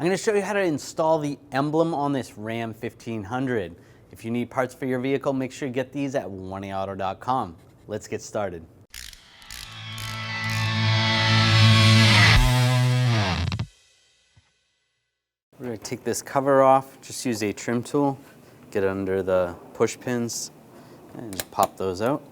I'm going to show you how to install the emblem on this Ram 1500. If you need parts for your vehicle, make sure you get these at 1aauto.com. Let's get started. We're going to take this cover off. Just use a trim tool, get it under the push pins, and just pop those out.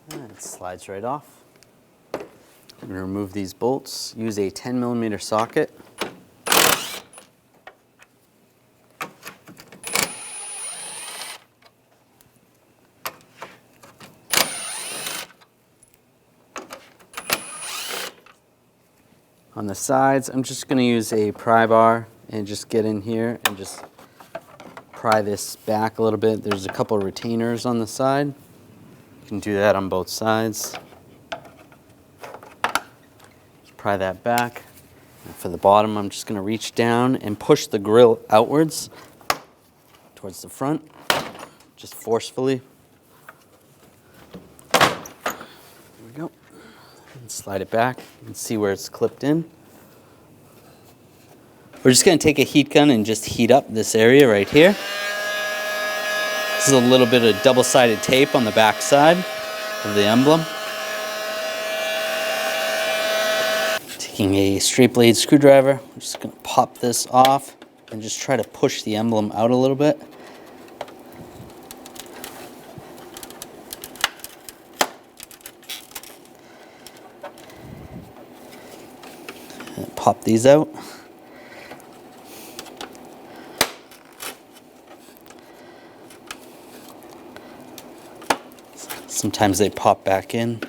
And it slides right off. I'm going to remove these bolts. Use a 10mm socket. On the sides, I'm just going to use a pry bar and just get in here and just pry this back a little bit. There's a couple of retainers on the side. You can do that on both sides. Just pry that back. And for the bottom, I'm just going to reach down and push the grill outwards towards the front, just forcefully. There we go. And slide it back. You can see where it's clipped in. We're just going to take a heat gun and just heat up this area right here. This is a little bit of double-sided tape on the back side of the emblem. Taking a straight blade screwdriver, I'm just going to pop this off and just try to push the emblem out a little bit. And pop these out. Sometimes they pop back in.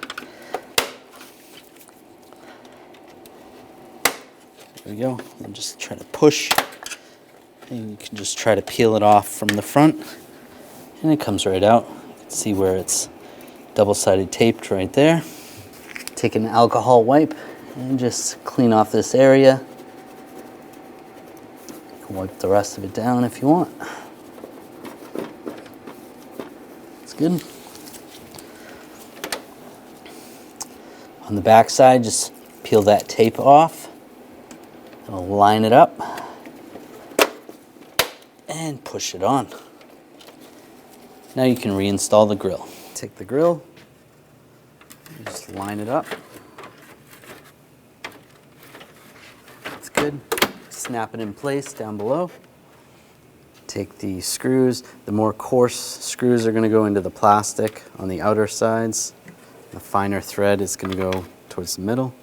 There we go. And just try to push. And you can just try to peel it off from the front. And it comes right out. You can see where it's double-sided taped right there. Take an alcohol wipe and just clean off this area. You can wipe the rest of it down if you want. It's good. On the back side, just peel that tape off and line it up and push it on. Now you can reinstall the grill. Take the grill, and just line it up. That's good. Snap it in place down below. Take the screws. The more coarse screws are going to go into the plastic on the outer sides. The finer thread is going to go towards the middle.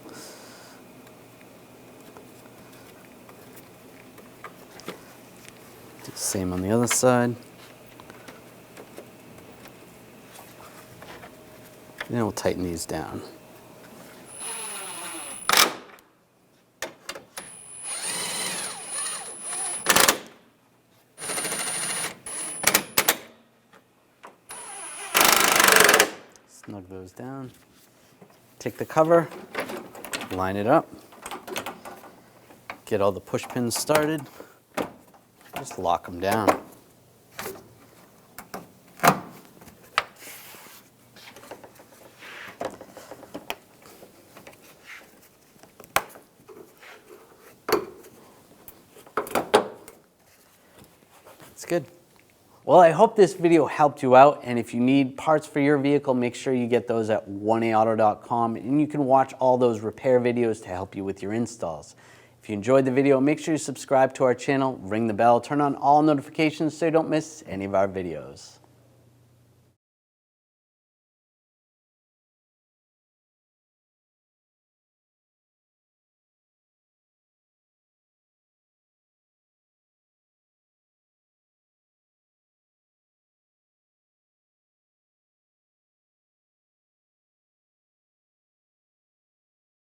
Do the same on the other side. And then we'll tighten these down. Snug those down. Take the cover, line it up, get all the push pins started, just lock them down. It's good. Well, I hope this video helped you out, and if you need parts for your vehicle, make sure you get those at 1aauto.com, and you can watch all those repair videos to help you with your installs. If you enjoyed the video, make sure you subscribe to our channel, ring the bell, turn on all notifications so you don't miss any of our videos.